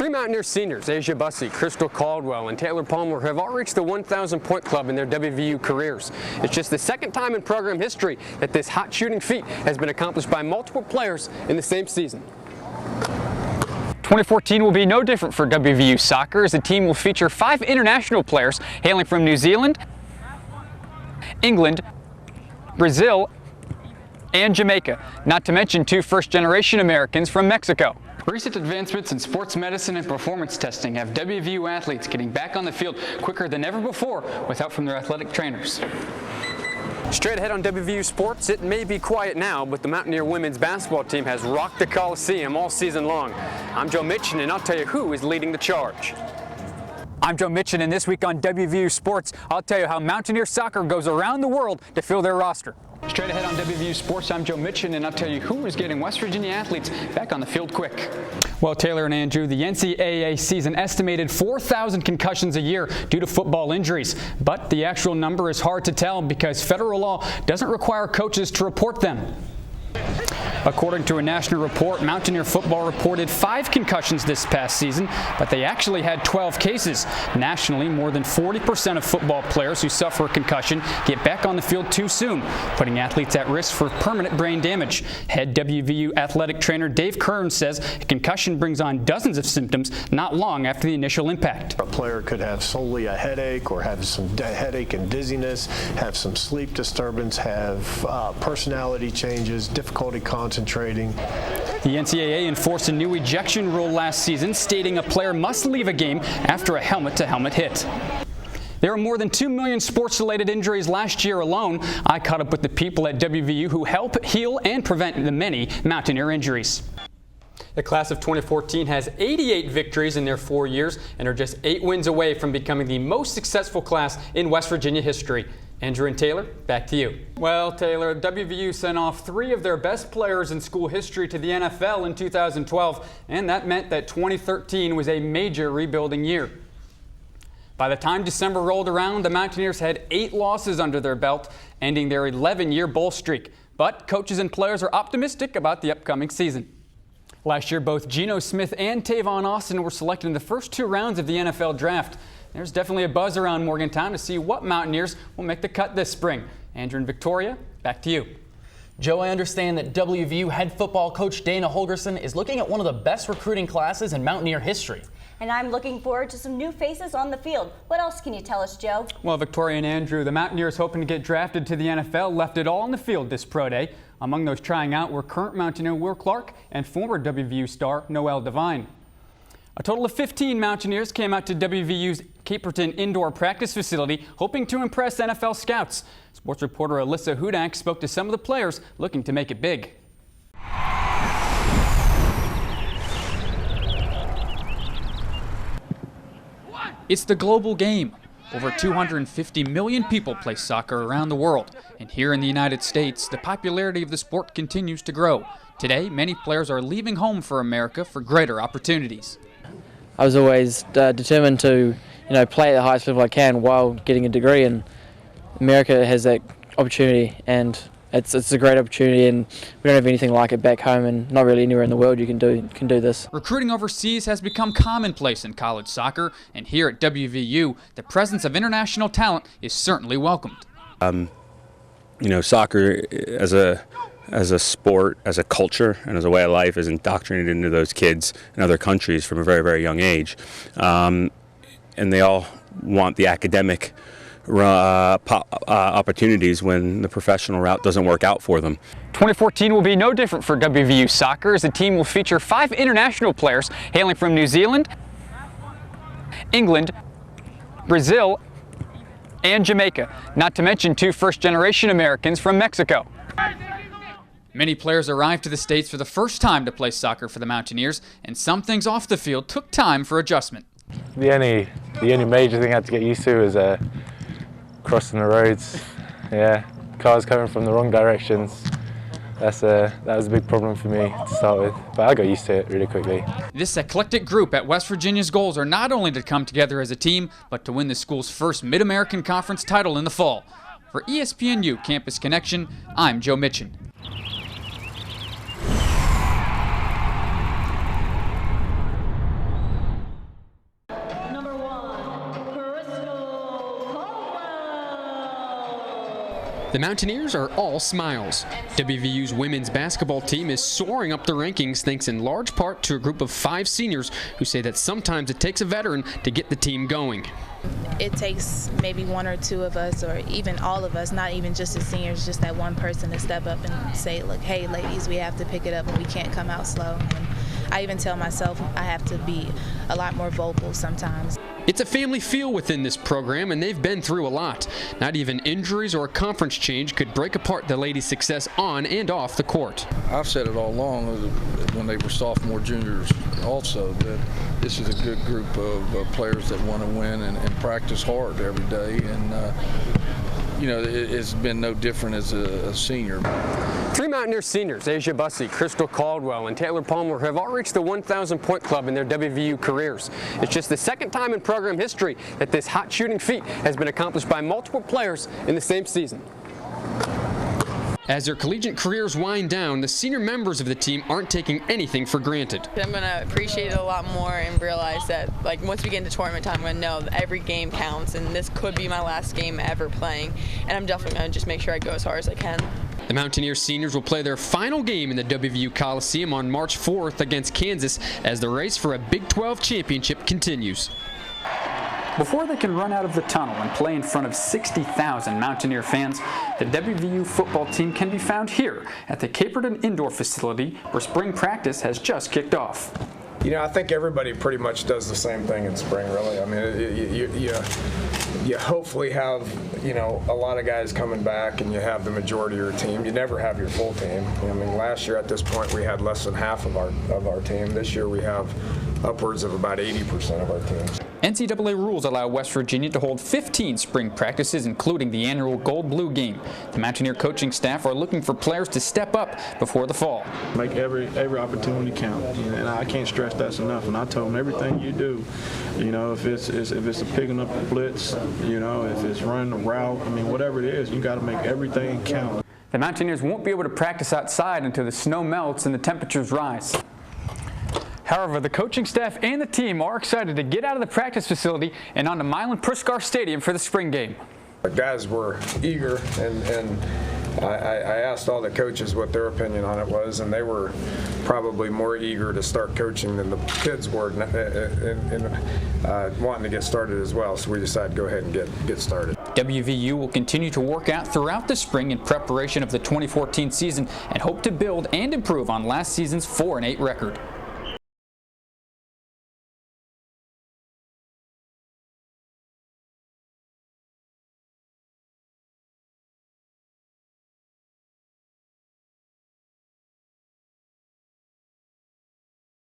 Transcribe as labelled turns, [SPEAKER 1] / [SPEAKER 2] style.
[SPEAKER 1] Three Mountaineer seniors, Asia Bussey, Crystal Caldwell, and Taylor Palmer, have all reached the 1,000-point club in their WVU careers. It's just the second time in program history that this hot shooting feat has been accomplished by multiple players in the same season.
[SPEAKER 2] 2014 will be no different for WVU soccer, as the team will feature 5 international players hailing from New Zealand, England, Brazil, and Jamaica, not to mention 2 first-generation Americans from Mexico. Recent advancements in sports medicine and performance testing have WVU athletes getting back on the field quicker than ever before with help from their athletic trainers.
[SPEAKER 1] Straight ahead on WVU Sports, it may be quiet now, but the Mountaineer women's basketball team has rocked the Coliseum all season long. I'm Joe Mitchin, and I'll tell you who is leading the charge.
[SPEAKER 2] I'm Joe Mitchin, and this week on WVU Sports, I'll tell you how Mountaineer soccer goes around the world to fill their roster. Straight ahead on WVU Sports, I'm Joe Mitchin, and I'll tell you who is getting West Virginia athletes back on the field quick. Well, Taylor and Andrew, the NCAA season estimated 4,000 concussions a year due to football injuries. But the actual number is hard to tell because federal law doesn't require coaches to report them. According to a national report, Mountaineer football reported 5 concussions this past season, but they actually had 12 cases. Nationally, more than 40% of football players who suffer a concussion get back on the field too soon, putting athletes at risk for permanent brain damage. Head WVU athletic trainer Dave Kern says a concussion brings on dozens of symptoms not long after the initial impact.
[SPEAKER 3] A player could have solely a headache or have some headache and dizziness, have some sleep disturbance, have personality changes, difficulty concentrating.
[SPEAKER 2] The NCAA enforced a new ejection rule last season, stating a player must leave a game after a helmet-to-helmet hit. There were more than 2 million sports-related injuries last year alone. I caught up with the people at WVU who help heal and prevent the many Mountaineer injuries.
[SPEAKER 1] The class of 2014 has 88 victories in their 4 years and are just 8 wins away from becoming the most successful class in West Virginia history. Andrew and Taylor, back to you. Well, Taylor, WVU sent off 3 of their best players in school history to the NFL in 2012, and that meant that 2013 was a major rebuilding year. By the time December rolled around, the Mountaineers had 8 losses under their belt, ending their 11-year bowl streak. But coaches and players are optimistic about the upcoming season. Last year, both Geno Smith and Tavon Austin were selected in the first 2 rounds of the NFL draft. There's definitely a buzz around Morgantown to see what Mountaineers will make the cut this spring. Andrew and Victoria, back to you.
[SPEAKER 4] Joe, I understand that WVU head football coach Dana Holgerson is looking at one of the best recruiting classes in Mountaineer history.
[SPEAKER 5] And I'm looking forward to some new faces on the field. What else can you tell us, Joe?
[SPEAKER 2] Well, Victoria and Andrew, the Mountaineers hoping to get drafted to the NFL left it all on the field this pro day. Among those trying out were current Mountaineer Will Clark and former WVU star Noel Devine. A total of 15 Mountaineers came out to WVU's Caperton indoor practice facility, hoping to impress NFL scouts. Sports reporter Alyssa Hudak spoke to some of the players looking to make it big. It's the global game. Over 250 million people play soccer around the world, and here in the United States, the popularity of the sport continues to grow. Today, many players are leaving home for America for greater opportunities.
[SPEAKER 6] I was always determined to, play at the highest level I can while getting a degree, and America has that opportunity, and it's a great opportunity, and we don't have anything like it back home, and not really anywhere in the world you can do this.
[SPEAKER 2] Recruiting overseas has become commonplace in college soccer, and here at WVU, the presence of international talent is certainly welcomed.
[SPEAKER 7] Soccer as a sport, as a culture, and as a way of life is indoctrinated into those kids in other countries from a very, very young age. And they all want the academic opportunities when the professional route doesn't work out for them.
[SPEAKER 2] 2014 will be no different for WVU soccer, as the team will feature 5 international players hailing from New Zealand, England, Brazil, and Jamaica, not to mention 2 first-generation Americans from Mexico. Many players arrived to the States for the first time to play soccer for the Mountaineers, and some things off the field took time for adjustment.
[SPEAKER 8] The only major thing I had to get used to was crossing the roads. Yeah, cars coming from the wrong directions. That was a big problem for me to start with, but I got used to it really quickly.
[SPEAKER 2] This eclectic group at West Virginia's goals are not only to come together as a team, but to win the school's first Mid-American Conference title in the fall. For ESPNU Campus Connection, I'm Joe Mitchin.
[SPEAKER 1] The Mountaineers are all smiles. WVU's women's basketball team is soaring up the rankings thanks in large part to a group of 5 seniors who say that sometimes it takes a veteran to get the team going.
[SPEAKER 9] It takes maybe 1 or 2 of us, or even all of us, not even just the seniors, just that one person to step up and say, look, hey ladies, we have to pick it up and we can't come out slow. And I even tell myself I have to be a lot more vocal sometimes.
[SPEAKER 1] It's a family feel within this program, and they've been through a lot. Not even injuries or a conference change could break apart the ladies' success on and off the court.
[SPEAKER 10] I've said it all along when they were sophomore, juniors also, that this is a good group of players that want to win and practice hard every day. And you know, it's been no different as a senior.
[SPEAKER 1] 3 Mountaineer seniors, Asia Bussey, Crystal Caldwell, and Taylor Palmer, have all reached the 1,000-point club in their WVU careers. It's just the 2nd time in program history that this hot shooting feat has been accomplished by multiple players in the same season. As their collegiate careers wind down, the senior members of the team aren't taking anything for granted.
[SPEAKER 11] I'm going to appreciate it a lot more and realize that, like, once we get into tournament time, I'm going to know that every game counts, and this could be my last game ever playing, and I'm definitely going to just make sure I go as hard as I can.
[SPEAKER 1] The Mountaineer seniors will play their final game in the WVU Coliseum on March 4th against Kansas as the race for a Big 12 championship continues.
[SPEAKER 2] Before they can run out of the tunnel and play in front of 60,000 Mountaineer fans, the WVU football team can be found here at the Caperton Indoor Facility, where spring practice has just kicked off.
[SPEAKER 12] You know, I think everybody pretty much does the same thing in spring, really. I mean, you hopefully have, you know, a lot of guys coming back and you have the majority of your team. You never have your full team. I mean, last year at this point we had less than half of our team. This year we have upwards of about 80% of our teams.
[SPEAKER 2] NCAA rules allow West Virginia to hold 15 spring practices, including the annual Gold-Blue game. The Mountaineer coaching staff are looking for players to step up before the fall.
[SPEAKER 13] Make every opportunity count, and I can't stress that enough. And I told them, everything you do, you know, if it's a picking up a blitz, you know, if it's running a route, I mean, whatever it is, you got to make everything count.
[SPEAKER 2] The Mountaineers won't be able to practice outside until the snow melts and the temperatures rise. However, the coaching staff and the team are excited to get out of the practice facility and onto Milan Puskar Stadium for the spring game.
[SPEAKER 12] The guys were eager, and I asked all the coaches what their opinion on it was, and they were probably more eager to start coaching than the kids were wanting to get started as well. So we decided to go ahead and get started.
[SPEAKER 2] WVU will continue to work out throughout the spring in preparation of the 2014 season and hope to build and improve on last season's 4-8 record.